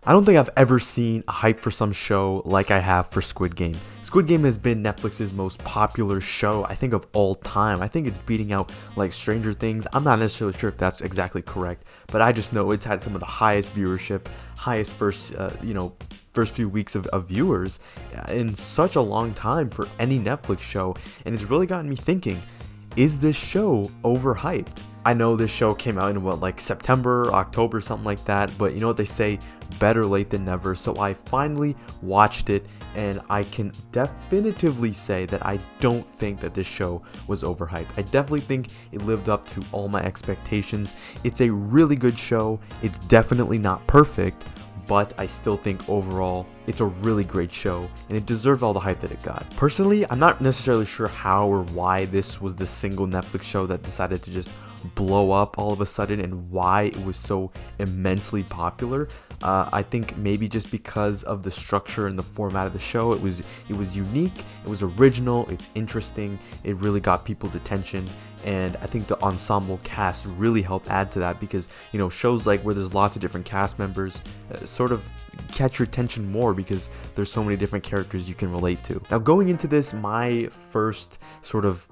I don't think I've ever seen a hype for some show like I have for Squid Game. Squid Game has been Netflix's most popular show, I think, of all time. I think it's beating out like Stranger Things. I'm not necessarily sure if that's exactly correct, but I just know it's had some of the highest viewership, highest first few weeks of viewers in such a long time for any Netflix show, and it's really gotten me thinking, is this show overhyped? I know this show came out in like September, October, something like that, but you know what they say, better late than never. So I finally watched it, and I can definitively say that I don't think that this show was overhyped. I definitely think it lived up to all my expectations. It's a really good show. It's definitely not perfect, but I still think overall it's a really great show, and it deserved all the hype that it got. Personally, I'm not necessarily sure how or why this was the single Netflix show that decided to just blow up all of a sudden, and why it was so immensely popular. I think maybe just because of the structure and the format of the show. It was unique, it was original, it's interesting, it really got people's attention, and I think the ensemble cast really helped add to that, because shows like where there's lots of different cast members sort of catch your attention more because there's so many different characters you can relate to. Now, going into this, my first sort of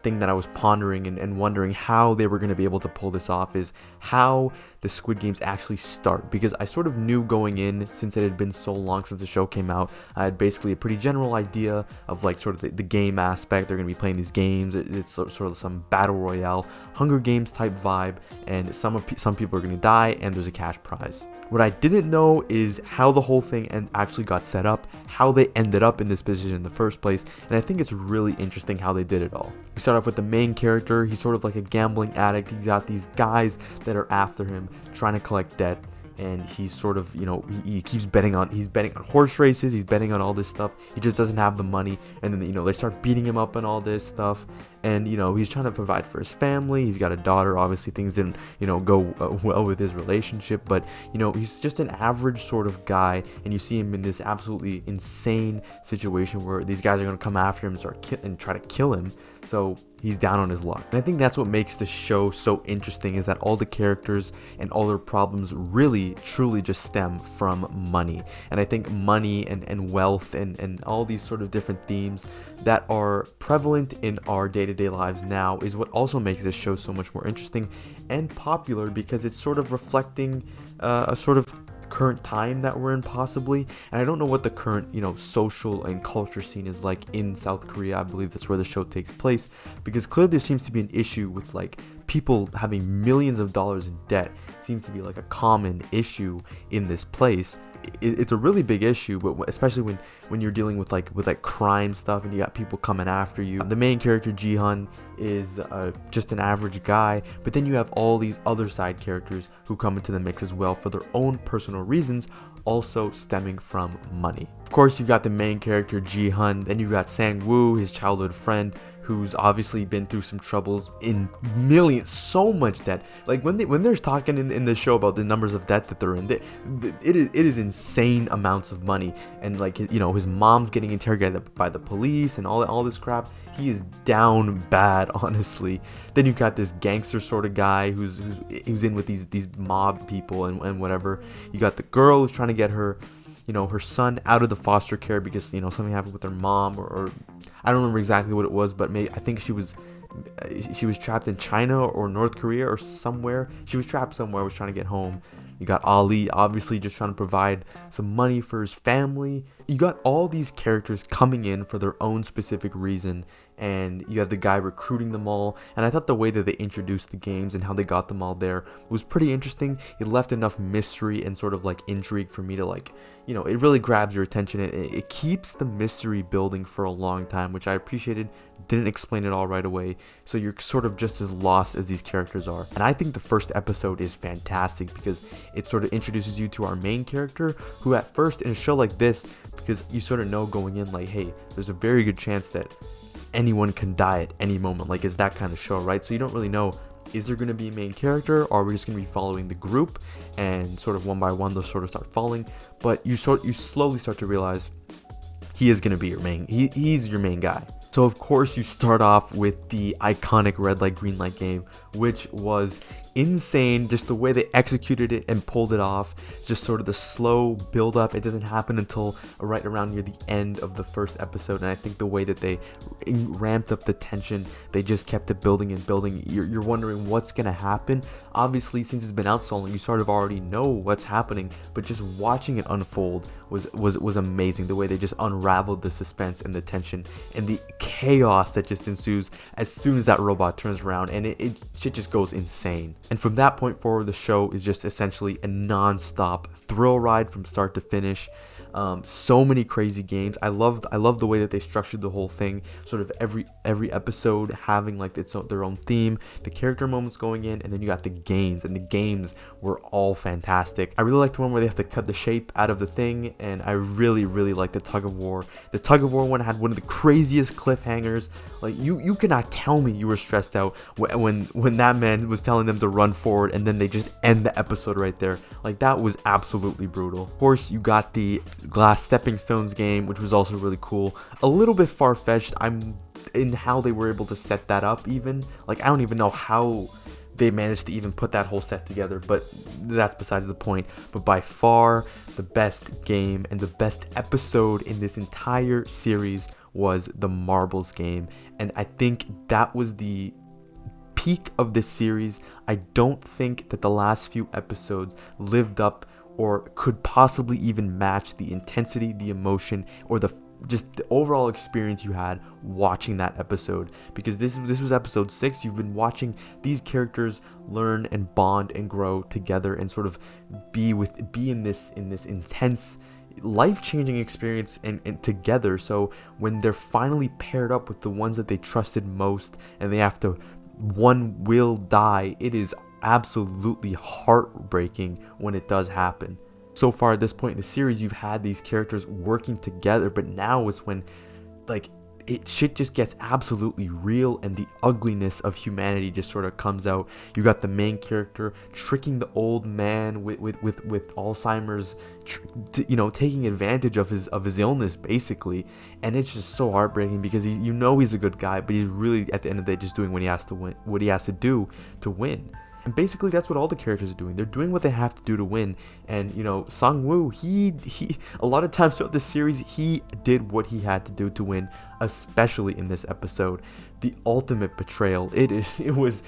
thing that I was pondering and wondering how they were going to be able to pull this off is how the Squid Games actually start, because I sort of knew going in, since it had been so long since the show came out, I had basically a pretty general idea of like sort of the game aspect. They're going to be playing these games. It's sort of some battle royale, Hunger Games type vibe, and some people are going to die, and there's a cash prize. What I didn't know is how the whole thing actually got set up, how they ended up in this position in the first place, and I think it's really interesting how they did it all. We start off with the main character. He's sort of like a gambling addict. He's got these guys that are after him, trying to collect debt, and he's sort of, he keeps betting on horse races, he's betting on all this stuff. He just doesn't have the money, and then they start beating him up and all this stuff, and he's trying to provide for his family. He's got a daughter. Obviously things didn't go well with his relationship, but he's just an average sort of guy, and you see him in this absolutely insane situation where these guys are going to come after him and try to kill him. So he's down on his luck. And I think that's what makes the show so interesting, is that all the characters and all their problems really, truly just stem from money. And I think money and wealth and all these sort of different themes that are prevalent in our day-to-day lives now is what also makes this show so much more interesting and popular, because it's sort of reflecting a sort of current time that we're in, possibly. And I don't know what the current social and culture scene is like in South Korea. I believe that's where the show takes place, because clearly there seems to be an issue with like people having millions of dollars in debt. It seems to be like a common issue in this place. It's a really big issue, but especially when you're dealing with like crime stuff, and you got people coming after you. The main character, Ji-hun, is just an average guy, but then you have all these other side characters who come into the mix as well for their own personal reasons, also stemming from money. Of course, you've got the main character, Ji-hun, then you've got Sang-woo, his childhood friend, who's obviously been through some troubles in millions, so much debt. Like when they're talking in the show about the numbers of debt that they're in, it is insane amounts of money. And like his mom's getting interrogated by the police and all this crap. He is down bad, honestly. Then you've got this gangster sort of guy who's in with these mob people and whatever. You got the girl who's trying to get her son out of the foster care because something happened with her mom, or I don't remember exactly what it was, but I think she was trapped in China or North Korea or somewhere. She was trapped somewhere, was trying to get home. You got Ali, obviously just trying to provide some money for his family. You got all these characters coming in for their own specific reason, and you have the guy recruiting them all. And I thought the way that they introduced the games and how they got them all there was pretty interesting. It left enough mystery and sort of like intrigue for me to it really grabs your attention. It keeps the mystery building for a long time, which I appreciated. Didn't explain it all right away, so you're sort of just as lost as these characters are. And I think the first episode is fantastic because it sort of introduces you to our main character, who at first in a show like this, because you sort of know going in like, hey, there's a very good chance that anyone can die at any moment. Like, it's that kind of show, right? So you don't really know, is there going to be a main character, or are we just going to be following the group, and sort of one by one they'll sort of start falling. But you slowly start to realize he is going to be your main, he's your main guy. So of course you start off with the iconic red light green light game, which was insane. Just the way they executed it and pulled it off, just sort of the slow build up. It doesn't happen until right around near the end of the first episode, and I think the way that they ramped up the tension, they just kept it building and building. You're wondering what's gonna happen. Obviously, since it's been out so long, you sort of already know what's happening, but just watching it unfold was amazing. The way they just unraveled the suspense and the tension and the chaos that just ensues as soon as that robot turns around, and shit just goes insane. And from that point forward, the show is just essentially a non-stop thrill ride from start to finish. So many crazy games. I love the way that they structured the whole thing. Sort of every episode having like their own theme, the character moments going in, and then you got the games, and the games were all fantastic. I really like the one where they have to cut the shape out of the thing, and I really like the tug of war. The tug of war one had one of the craziest cliffhangers. Like you cannot tell me you were stressed out when that man was telling them to run forward, and then they just end the episode right there. Like that was absolutely brutal. Of course, you got the Glass Stepping Stones game, which was also really cool. A little bit far-fetched in how they were able to set that up. Even like I don't even know how they managed to even put that whole set together, but that's besides the point. But by far the best game and the best episode in this entire series was the Marbles game, and I think that was the peak of this series. I don't think that the last few episodes lived up or could possibly even match the intensity, the emotion, or just the overall experience you had watching that episode. Because this was episode 6. You've been watching these characters learn and bond and grow together and sort of be in this intense, life-changing experience and together. So when they're finally paired up with the ones that they trusted most, and they have to, one will die, it is absolutely heartbreaking when it does happen. So far at this point in the series, you've had these characters working together, but now is when like shit just gets absolutely real, and the ugliness of humanity just sort of comes out. You got the main character tricking the old man with Alzheimer's, taking advantage of his illness basically, and it's just so heartbreaking because he's a good guy, but he's really at the end of the day just doing what he has to do to win. And basically that's what all the characters are doing. They're doing what they have to do to win. And Sang-woo, he a lot of times throughout the series, he did what he had to do to win, especially in this episode. The ultimate betrayal. It was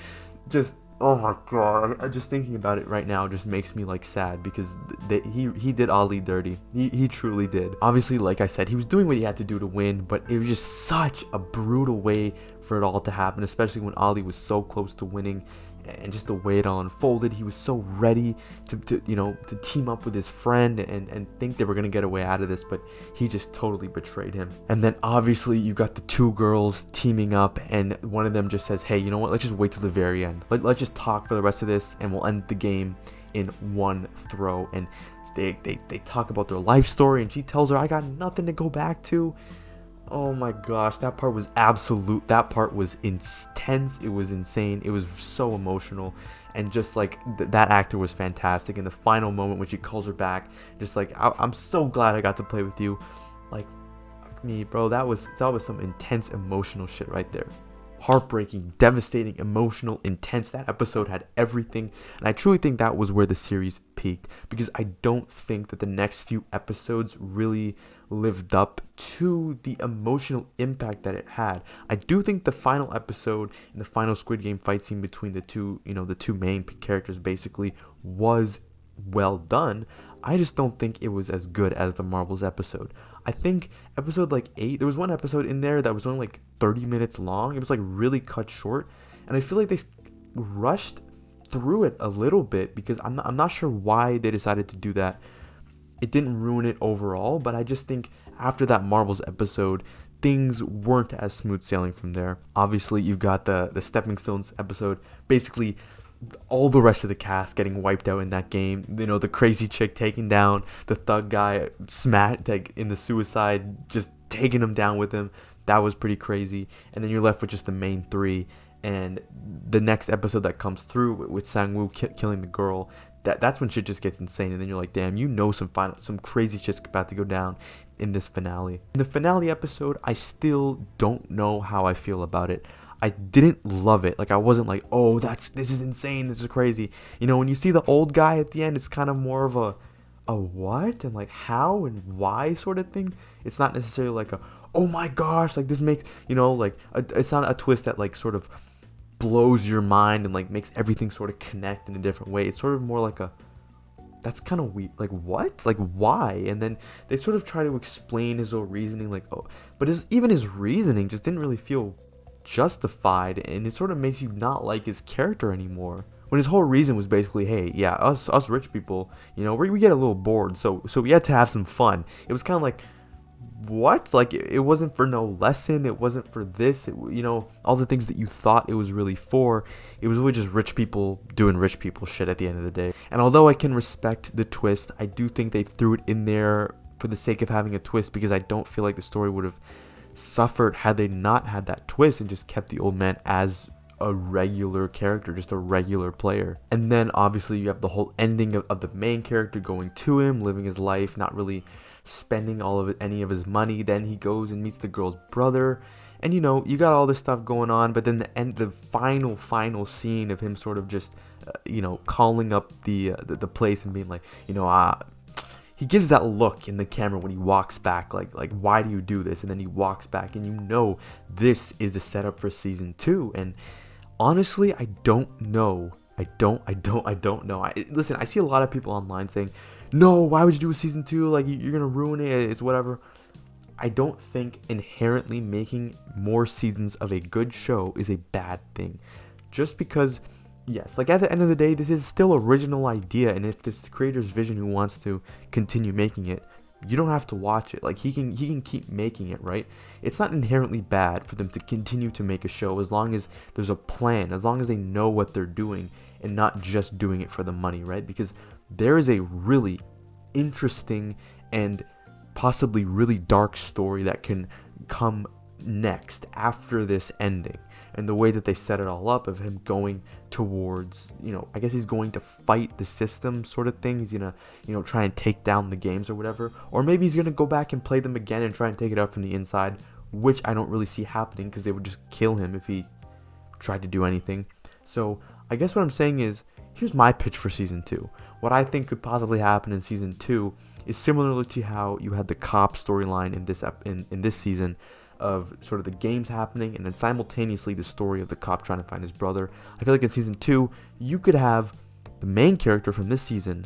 just, oh my god, just thinking about it right now just makes me like sad, because he did Ali dirty. He truly did. Obviously, like I said, he was doing what he had to do to win, but it was just such a brutal way for it all to happen, especially when Ali was so close to winning. And just the way it all unfolded, he was so ready to team up with his friend and think they were gonna get a way out of this, but he just totally betrayed him. And then obviously you got the two girls teaming up, and one of them just says, hey, you know what, let's just wait till the very end. Let's just talk for the rest of this, and we'll end the game in one throw. And they talk about their life story, and she tells her, I got nothing to go back to. Oh my gosh, that part was intense. It was insane. It was so emotional, and just like that actor was fantastic. In the final moment when she calls her back, just like, I'm so glad I got to play with you. Like, fuck me, bro, that was some intense emotional shit right there. Heartbreaking, devastating, emotional, intense. That episode had everything, and I truly think that was where the series peaked, because I don't think that the next few episodes really lived up to the emotional impact that it had. I do think the final episode and the final Squid Game fight scene between the two main characters basically was well done. I just don't think it was as good as the Marbles episode. I think episode like 8, there was one episode in there that was only like 30 minutes long. It was like really cut short, and I feel like they rushed through it a little bit, because I'm not sure why they decided to do that. It didn't ruin it overall, but I just think after that Marbles episode, things weren't as smooth sailing from there. Obviously, you've got the Stepping Stones episode. Basically, all the rest of the cast getting wiped out in that game. The crazy chick taking down the thug guy, in the suicide, just taking him down with him. That was pretty crazy. And then you're left with just the main three. And the next episode that comes through with Sang-woo killing the girl, that's when shit just gets insane. And then you're like, damn, some crazy shit's about to go down in this finale. In the finale episode, I still don't know how I feel about it. I didn't love it. Like, I wasn't like, oh, this is insane, this is crazy. You know, when you see the old guy at the end, it's kind of more of a what and like how and why sort of thing. It's not necessarily like a, oh my gosh, like this makes, like it's not a twist that like sort of blows your mind and like makes everything sort of connect in a different way. It's sort of more like a, that's kind of weird. Like, what? Like, why? And then they sort of try to explain his whole reasoning, like, oh, but even his reasoning just didn't really feel justified, and it sort of makes you not like his character anymore. When his whole reason was basically, hey, yeah, us rich people, we get a little bored, so we had to have some fun. It was kind of like, what? Like, it wasn't for no lesson. It wasn't for this. All the things that you thought it was really for. It was really just rich people doing rich people shit at the end of the day. And although I can respect the twist, I do think they threw it in there for the sake of having a twist, because I don't feel like the story would have suffered had they not had that twist and just kept the old man as a regular character, just a regular player. And then obviously you have the whole ending of the main character going to him, living his life, not really spending any of his money. Then he goes and meets the girl's brother, and you got all this stuff going on. But then the final scene of him sort of just calling up the place and being like, he gives that look in the camera when he walks back, like why do you do this? And then he walks back, and this is the setup for season 2. And honestly, I don't know. I don't know. Listen, I see a lot of people online saying, no, why would you do a season 2? Like, you're gonna ruin it. It's whatever. I don't think inherently making more seasons of a good show is a bad thing. Just because, yes, like at the end of the day, this is still original idea, and if it's the creator's vision who wants to continue making it, you don't have to watch it. Like, he can keep making it, right? It's not inherently bad for them to continue to make a show as long as there's a plan, as long as they know what they're doing and not just doing it for the money, right? Because there is a really interesting and possibly really dark story that can come next after this ending, and the way that they set it all up of him going towards, I guess he's going to fight the system sort of thing. He's gonna, try and take down the games or whatever, or maybe he's gonna go back and play them again and try and take it out from the inside, which I don't really see happening because they would just kill him if he tried to do anything. So I guess what I'm saying is, here's my pitch for season 2. What I think could possibly happen in season 2 is similarly to how you had the cop storyline in this season, of sort of the games happening and then simultaneously the story of the cop trying to find his brother. I feel like in season 2 you could have the main character from this season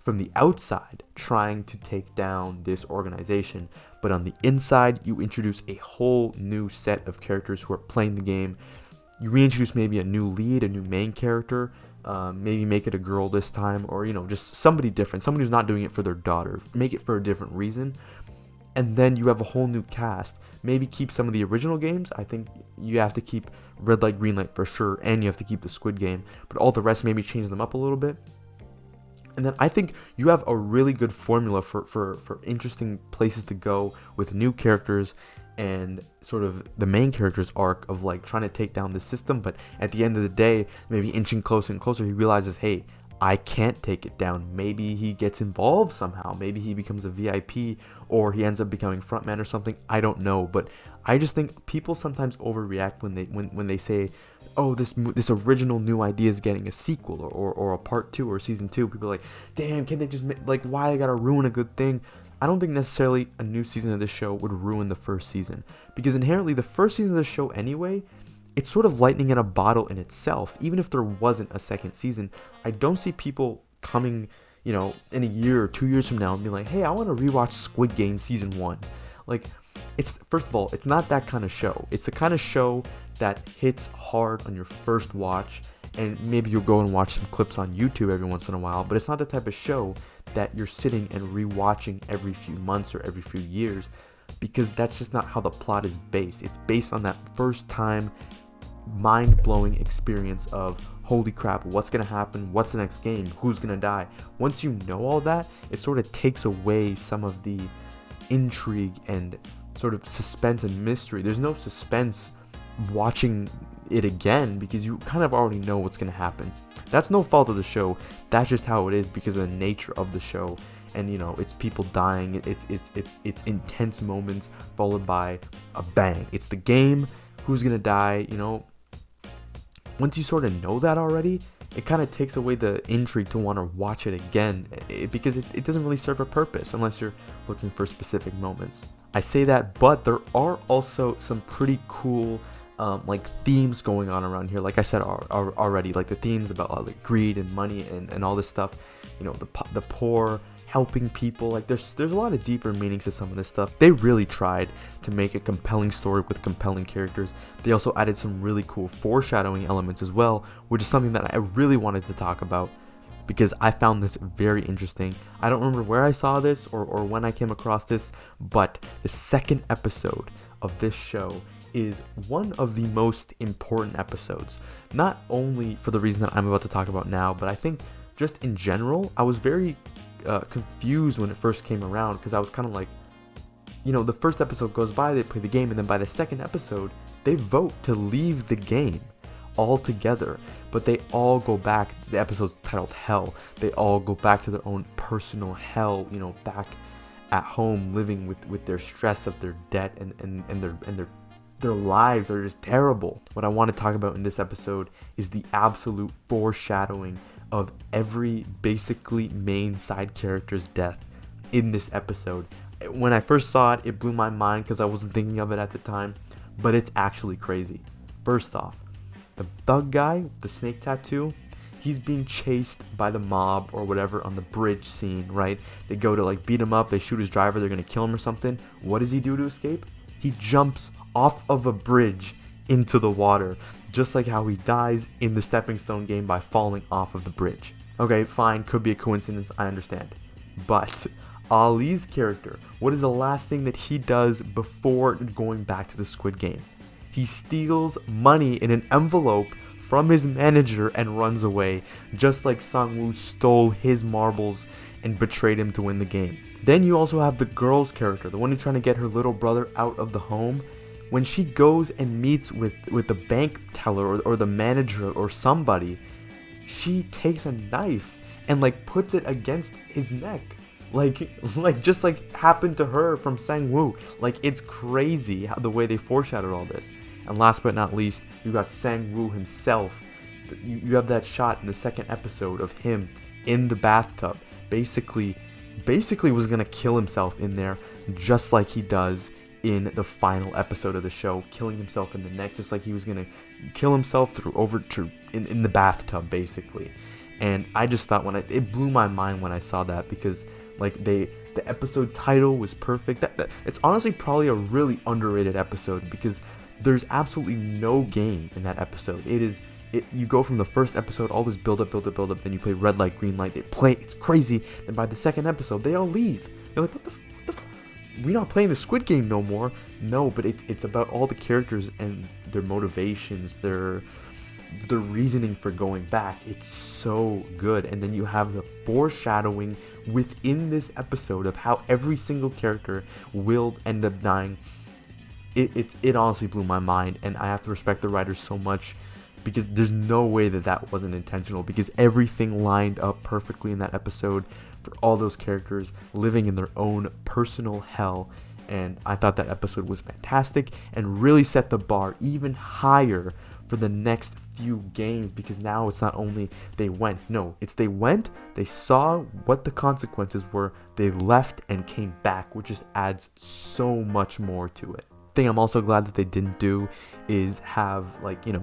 from the outside trying to take down this organization, but on the inside you introduce a whole new set of characters who are playing the game. You reintroduce maybe a new lead, a new main character, maybe make it a girl this time, or just somebody different, somebody who's not doing it for their daughter, make it for a different reason. And then you have a whole new cast. Maybe keep some of the original games. I think you have to keep Red Light, Green Light for sure, and you have to keep the Squid Game, but all the rest, maybe change them up a little bit. And then I think you have a really good formula for interesting places to go with new characters and sort of the main character's arc of like trying to take down the system, but at the end of the day, maybe inching closer and closer, he realizes, hey, I can't take it down. Maybe he gets involved somehow. Maybe he becomes a VIP, or he ends up becoming frontman or something. I don't know, but I just think people sometimes overreact when they say, oh, this original new idea is getting a sequel or a part 2 or season 2. People are like, damn, can they just like, why they gotta ruin a good thing? I don't think necessarily a new season of this show would ruin the first season, because inherently the first season of the show anyway, it's sort of lightning in a bottle in itself. Even if there wasn't a second season, I don't see people coming, in a year or 2 years from now and being like, hey, I want to rewatch Squid Game season 1. Like, it's, first of all, it's not that kind of show. It's the kind of show that hits hard on your first watch, and maybe you'll go and watch some clips on YouTube every once in a while, but it's not the type of show that you're sitting and rewatching every few months or every few years, because that's just not how the plot is based. It's based on that first time mind-blowing experience of, holy crap, what's gonna happen, what's the next game, who's gonna die. Once you know all that, it sort of takes away some of the intrigue and sort of suspense and mystery. There's no suspense watching it again because you kind of already know what's gonna happen. That's no fault of the show, that's just how it is because of the nature of the show. And it's people dying, it's intense moments followed by a bang. It's the game who's gonna die, once you sort of know that already, it kind of takes away the intrigue to want to watch it again, because it doesn't really serve a purpose unless you're looking for specific moments. I say that, but there are also some pretty cool like themes going on around here. Like I said already, like the themes about like greed and money and all this stuff, the poor, helping people. Like there's a lot of deeper meanings to some of this stuff. They really tried to make a compelling story with compelling characters. They also added some really cool foreshadowing elements as well, which is something that I really wanted to talk about because I found this very interesting. I don't remember where I saw this or when I came across this, but the second episode of this show is one of the most important episodes, not only for the reason that I'm about to talk about now, but I think just in general. I was very confused when it first came around, because I was kind of like, the first episode goes by, they play the game, and then by the second episode they vote to leave the game altogether, but they all go back. The episode's titled Hell. They all go back to their own personal hell, back at home, living with their stress of their debt, and their lives are just terrible. What I want to talk about in this episode is the absolute foreshadowing of every basically main side character's death in this episode. When I first saw it, it blew my mind because I wasn't thinking of it at the time, but it's actually crazy. First off, the thug guy with the snake tattoo, he's being chased by the mob or whatever on the bridge scene, right? They go to like beat him up, they shoot his driver, they're gonna kill him or something. What does he do to escape? He jumps off of a bridge into the water, just like how he dies in the Stepping Stone game by falling off of the bridge. Okay, fine, could be a coincidence, I understand. But Ali's character, what is the last thing that he does before going back to the Squid Game? He steals money in an envelope from his manager and runs away, just like Sang-woo stole his marbles and betrayed him to win the game. Then you also have the girl's character, the one who's trying to get her little brother out of the home. When she goes and meets with the bank teller or the manager or somebody, she takes a knife and like puts it against his neck. Like just like happened to her from Sang-woo. Like, it's crazy how the way they foreshadowed all this. And last but not least, you got Sang-woo himself. You have that shot in the second episode of him in the bathtub. Basically was gonna kill himself in there, just like he does in the final episode of the show, killing himself in the neck, just like he was gonna kill himself in the bathtub, basically. And I just thought it blew my mind when I saw that, because like the episode title was perfect. It's honestly probably a really underrated episode, because there's absolutely no game in that episode. You go from the first episode, all this build up, then you play red light, green light, it's crazy. Then by the second episode, they all leave. You're like, what the we're not playing the Squid Game no more. No, but it's about all the characters and their motivations, their reasoning for going back. It's so good. And then you have the foreshadowing within this episode of how every single character will end up dying. It honestly blew my mind, and I have to respect the writers so much, because there's no way that wasn't intentional, because everything lined up perfectly in that episode for all those characters living in their own personal hell. And I thought that episode was fantastic and really set the bar even higher for the next few games, because now it's not only they went, they saw what the consequences were, they left and came back, which just adds so much more to it. Thing I'm also glad that they didn't do is have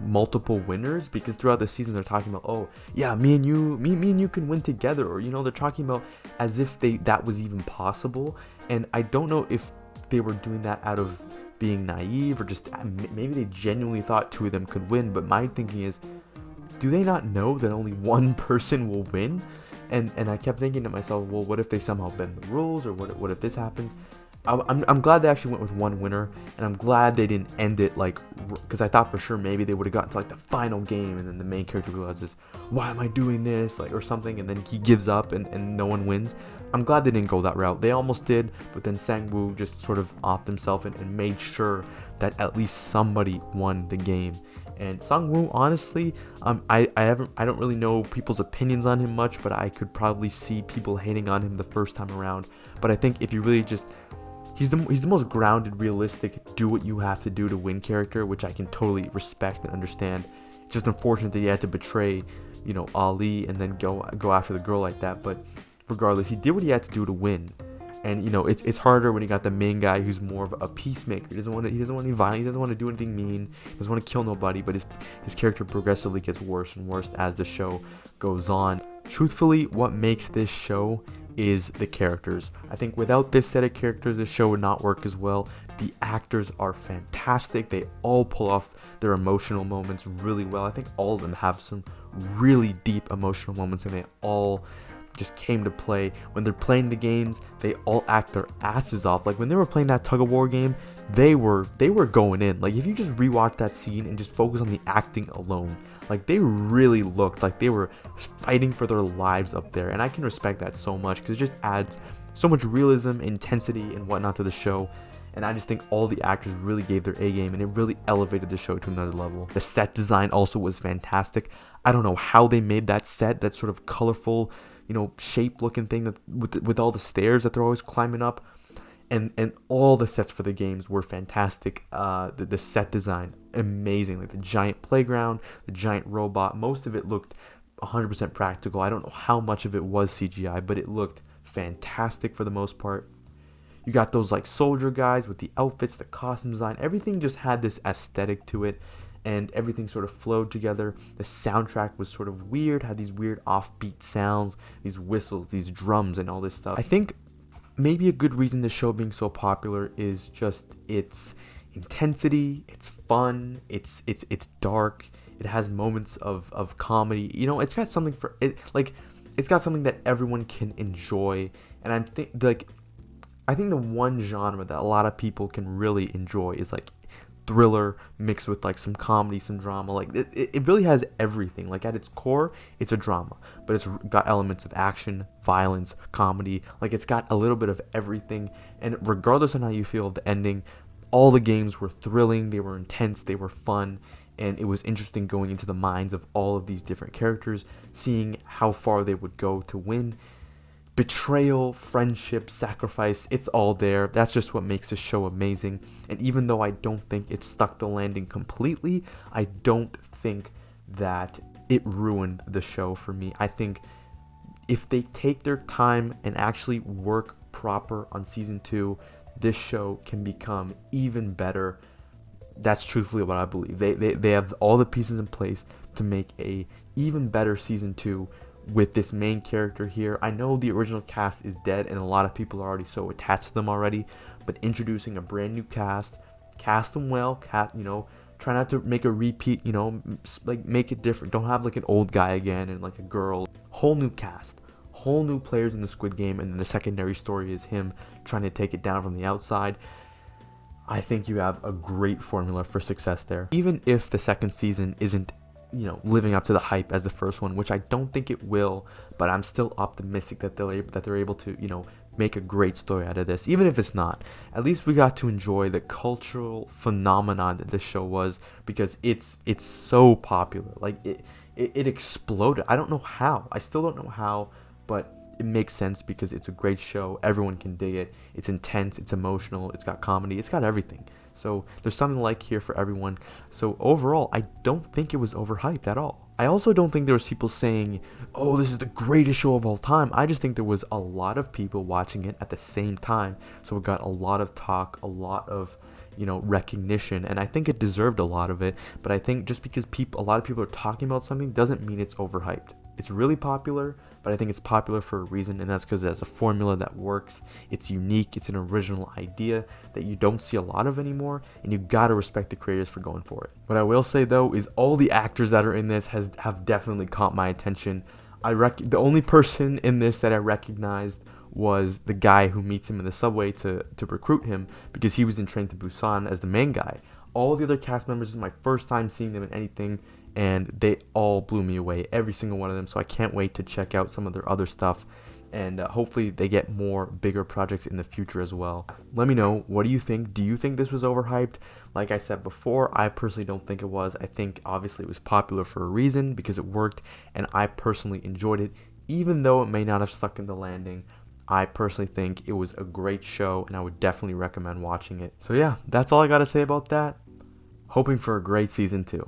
multiple winners, because throughout the season they're talking about, oh yeah, me and you can win together, or they're talking about as if that was even possible. And I don't know if they were doing that out of being naive, or just maybe they genuinely thought two of them could win. But my thinking is, do they not know that only one person will win? And I kept thinking to myself, well, what if they somehow bend the rules, or what if this happens? I'm glad they actually went with one winner, and I'm glad they didn't end it because I thought for sure maybe they would have gotten to the final game, and then the main character realizes, why am I doing this, or something, and then he gives up and no one wins. I'm glad they didn't go that route. They almost did, but then Sang-woo just sort of offed himself and made sure that at least somebody won the game. And Sang-woo, honestly, I don't really know people's opinions on him much, but I could probably see people hating on him the first time around. But I think if you really just he's the most grounded, realistic, do what you have to do to win character, which I can totally respect and understand. It's just unfortunate that he had to betray, Ali and then go after the girl like that. But regardless, he did what he had to do to win. And it's harder when you got the main guy who's more of a peacemaker. He doesn't want any violence. He doesn't want to do anything mean. He doesn't want to kill nobody. But his character progressively gets worse and worse as the show goes on. Truthfully, what makes this show is the characters. I think without this set of characters, this show would not work as well. The actors are fantastic. They all pull off their emotional moments really well. I think all of them have some really deep emotional moments, and they all just came to play. When they're playing the games, they all act their asses off. Like when they were playing that tug of war game, they were going in. Like if you just rewatch that scene and just focus on the acting alone, like they really looked like they were fighting for their lives up there. And I can respect that so much because it just adds so much realism, intensity, and whatnot to the show. And I just think all the actors really gave their A game, and it really elevated the show to another level. The set design also was fantastic. I don't know how they made that set, that sort of colorful, shape looking thing that with all the stairs that they're always climbing up. And all the sets for the games were fantastic. The set design, amazing. Like the giant playground, the giant robot, most of it looked 100% practical. I don't know how much of it was CGI, but it looked fantastic for the most part. You got those like soldier guys with the outfits, the costume design, everything just had this aesthetic to it, and everything sort of flowed together. The soundtrack was sort of weird, had these weird offbeat sounds, these whistles, these drums, and all this stuff. I think maybe a good reason the show being so popular is just its intensity, it's fun, it's dark, it has moments of comedy. It's got something for it, like it's got something that everyone can enjoy. And I think the one genre that a lot of people can really enjoy is like thriller mixed with like some comedy, some drama. Like it really has everything. Like at its core, it's a drama, but it's got elements of action, violence, comedy. Like it's got a little bit of everything. And regardless of how you feel of the ending, all the games were thrilling, they were intense, they were fun, and it was interesting going into the minds of all of these different characters, seeing how far they would go to win. Betrayal, friendship, sacrifice, it's all there. That's just what makes this show amazing. And even though I don't think it stuck the landing completely, I don't think that it ruined the show for me. I think if they take their time and actually work proper on season 2, this show can become even better. That's truthfully what I believe. They have all the pieces in place to make a even better season 2 with this main character here. I know the original cast is dead and a lot of people are already so attached to them already, but introducing a brand new cast them well, try not to make a repeat, like make it different. Don't have like an old guy again and like a girl. Whole new cast, whole new players in the Squid Game, and then the secondary story is him trying to take it down from the outside. I think you have a great formula for success there. Even if the second season isn't living up to the hype as the first one, which I don't think it will, but I'm still optimistic that they're able to, make a great story out of this. Even if it's not, at least we got to enjoy the cultural phenomenon that this show was, because it's so popular. Like it exploded. I don't know how. I still don't know how, but it makes sense because it's a great show. Everyone can dig it. It's intense, it's emotional, it's got comedy, it's got everything. So there's something to like here for everyone. So overall, I don't think it was overhyped at all. I also don't think there was people saying, oh, this is the greatest show of all time. I just think there was a lot of people watching it at the same time. So it got a lot of talk, a lot of, recognition. And I think it deserved a lot of it. But I think just because a lot of people are talking about something doesn't mean it's overhyped. It's really popular, but I think it's popular for a reason, and that's because it has a formula that works. It's unique, it's an original idea that you don't see a lot of anymore, and you gotta respect the creators for going for it. What I will say though is all the actors that are in this have definitely caught my attention. The only person in this that I recognized was the guy who meets him in the subway to recruit him, because he was in Train to Busan as the main guy. All the other cast members, is my first time seeing them in anything, and they all blew me away, every single one of them. So I can't wait to check out some of their other stuff, and hopefully they get more bigger projects in the future as well. Let me know, what do you think? Do you think this was overhyped? Like I said before, I personally don't think it was. I think obviously it was popular for a reason, because it worked, and I personally enjoyed it. Even though it may not have stuck in the landing, I personally think it was a great show, and I would definitely recommend watching it. So yeah, that's all I gotta say about that. Hoping for a great season 2.